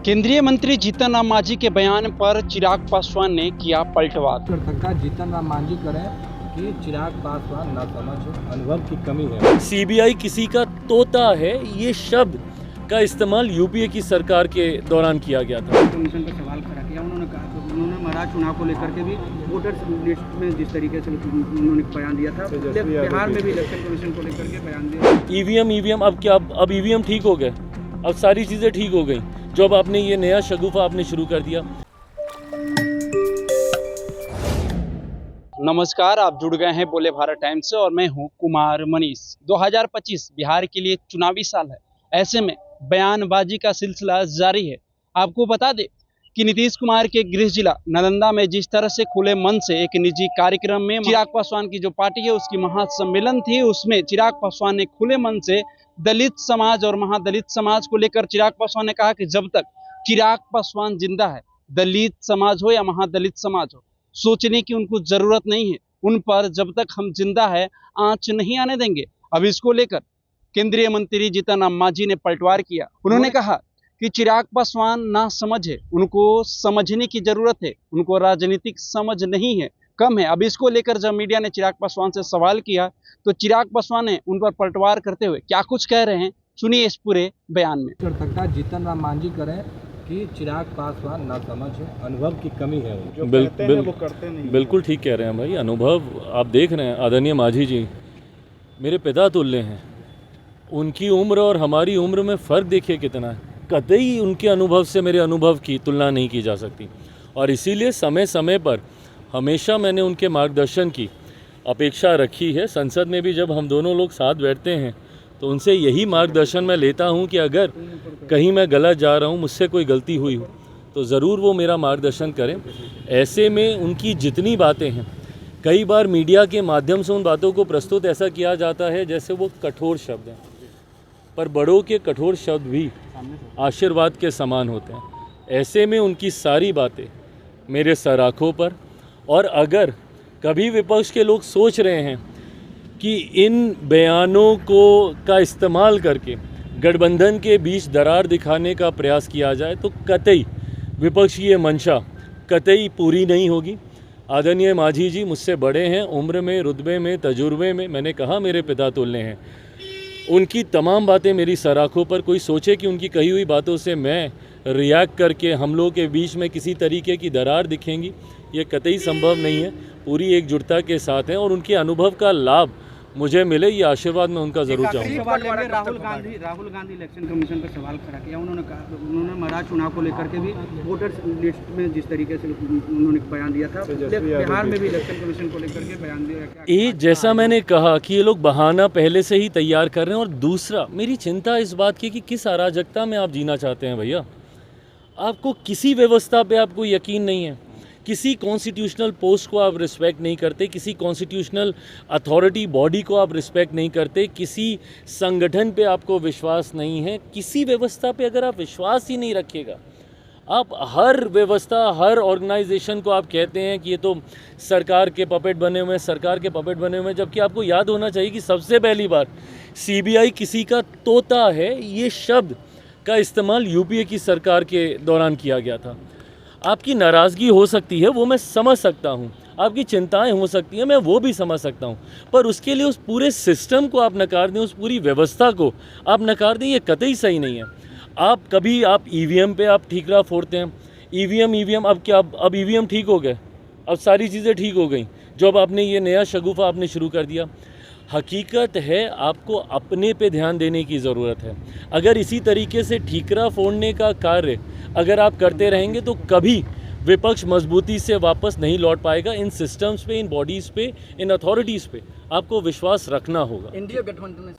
केंद्रीय मंत्री जीतन राम मांझी के बयान पर चिराग पासवान ने किया पलटवार। जीतन राम मांझी करें कि चिराग पासवान ना समझ अनुभव की कमी है। सीबीआई किसी का तोता है, ये शब्द का इस्तेमाल यूपीए की सरकार के दौरान किया गया था। कमीशन का सवाल खड़ा किया उन्होंने कहा, उन्होंने महाराज चुनाव को लेकर के भी वोटर लिस्ट में जिस तरीके से उन्होंने बयान दिया था, बिहार में भी इलेक्शन कमीशन को लेकर के बयान दिया। ईवीएम अब क्या, अब ईवीएम ठीक हो गए, अब सारी चीज़ें ठीक हो गई। जो अब आपने ये नया शगुफा आपने शुरू कर दिया। नमस्कार, आप जुड़ गए हैं बोले भारत टाइम्स से और मैं हूं कुमार मनीष। 2025 बिहार के लिए चुनावी साल है। ऐसे में बयानबाजी का सिलसिला जारी है। आपको बता दें कि नीतीश कुमार के गृह जिला नालंदा में जिस तरह से खुले मन से एक निजी कार्यक्रम में चिराग पासवान की जो पार्टी है उसकी महासम्मेलन थी, उसमें चिराग पासवान ने खुले मन से दलित समाज और महादलित समाज को लेकर चिराग पासवान ने कहा कि जब तक चिराग पासवान जिंदा है, दलित समाज हो या महादलित समाज हो, सोचने की उनको जरूरत नहीं है। उन पर जब तक हम जिंदा है आंच नहीं आने देंगे। अब इसको लेकर केंद्रीय मंत्री जीतन राम मांझी ने पलटवार किया। उन्होंने कहा कि चिराग पासवान ना समझ है, उनको समझने की जरूरत है, उनको राजनीतिक समझ नहीं है, कम है। अब इसको लेकर जब मीडिया ने चिराग पासवान से सवाल किया तो चिराग पासवान ने उन पर पलटवार करते हुए क्या कुछ कह रहे हैं, सुनिए इस पूरे बयान में। कर सकता जीतन राम मांझी करें कि चिराग पासवान ना समझ अनुभव की कमी है। जो कहते हैं वो करते नहीं। बिल्कुल ठीक कह रहे हैं भाई। अनुभव आप देख रहे हैं, आदरणीय मांझी जी मेरे पिता तुल्य हैं। उनकी उम्र और हमारी उम्र में फ़र्क देखिए कितना है। कतई उनके अनुभव से मेरे अनुभव की तुलना नहीं की जा सकती और इसीलिए समय समय पर हमेशा मैंने उनके मार्गदर्शन की अपेक्षा रखी है। संसद में भी जब हम दोनों लोग साथ बैठते हैं तो उनसे यही मार्गदर्शन मैं लेता हूं कि अगर कहीं मैं गलत जा रहा हूं, मुझसे कोई गलती हुई हो तो ज़रूर वो मेरा मार्गदर्शन करें। ऐसे में उनकी जितनी बातें हैं, कई बार मीडिया के माध्यम से उन बातों को प्रस्तुत ऐसा किया जाता है जैसे वो कठोर शब्द हैं, पर बड़ों के कठोर शब्द भी आशीर्वाद के समान होते हैं। ऐसे में उनकी सारी बातें मेरे सराखों पर, और अगर कभी विपक्ष के लोग सोच रहे हैं कि इन बयानों को का इस्तेमाल करके गठबंधन के बीच दरार दिखाने का प्रयास किया जाए तो कतई विपक्ष की ये मंशा कतई पूरी नहीं होगी। आदरणीय मांझी जी मुझसे बड़े हैं, उम्र में, रुतबे में, तजुर्बे में, मैंने कहा मेरे पिता तुल्य हैं। उनकी तमाम बातें मेरी सराखों पर। कोई सोचे कि उनकी कही हुई बातों से मैं रिएक्ट करके हम लोगों के बीच में किसी तरीके की दरार दिखेंगी, ये कतई संभव नहीं है। पूरी एकजुटता के साथ हैं और उनके अनुभव का लाभ मुझे मिले, ये आशीर्वाद मैं उनका जरूर चाहूँगा। राहुल गांधी इलेक्शन कमीशन का सवाल खड़ा किया। उन्होंने कहा, उन्होंने महाराज चुनाव को लेकर के भी वोटर लिस्ट में जिस तरीके से उन्होंने बयान दिया था, बिहार में भी इलेक्शन कमीशन को लेकर के बयान दिया। ये जैसा मैंने कहा कि ये लोग बहाना पहले से ही तैयार कर रहे हैं। और दूसरा, मेरी चिंता इस बात की कि किस अराजकता में आप जीना चाहते हैं भैया। आपको किसी व्यवस्था पे आपको यकीन नहीं है, किसी कॉन्स्टिट्यूशनल पोस्ट को आप रिस्पेक्ट नहीं करते, किसी कॉन्स्टिट्यूशनल अथॉरिटी बॉडी को आप रिस्पेक्ट नहीं करते, किसी संगठन पे आपको विश्वास नहीं है, किसी व्यवस्था पे अगर आप विश्वास ही नहीं रखिएगा, आप हर व्यवस्था, हर ऑर्गेनाइजेशन को आप कहते हैं कि ये तो सरकार के पपेट बने हुए हैं, सरकार के पपेट बने हुए हैं, जबकि आपको याद होना चाहिए कि सबसे पहली बार सीबीआई किसी का तोता है, ये शब्द का इस्तेमाल यूपीए की सरकार के दौरान किया गया था। आपकी नाराज़गी हो सकती है, वो मैं समझ सकता हूँ, आपकी चिंताएं हो सकती हैं, मैं वो भी समझ सकता हूँ, पर उसके लिए उस पूरे सिस्टम को आप नकार दें, उस पूरी व्यवस्था को आप नकार दें, ये कतई सही नहीं है। आप ईवीएम पे आप ठीकरा फोड़ते हैं। ईवीएम अब क्या, अब ईवीएम ठीक हो गए, अब सारी चीज़ें ठीक हो गई। जो अब आपने ये नया शगुफा आपने शुरू कर दिया। हकीकत है आपको अपने पे ध्यान देने की ज़रूरत है। अगर इसी तरीके से ठीकरा फोड़ने का कार्य अगर आप करते रहेंगे तो कभी विपक्ष मजबूती से वापस नहीं लौट पाएगा। इन सिस्टम्स पे, इन बॉडीज़ पे, इन अथॉरिटीज़ पे आपको विश्वास रखना होगा। इंडिया गठबंधन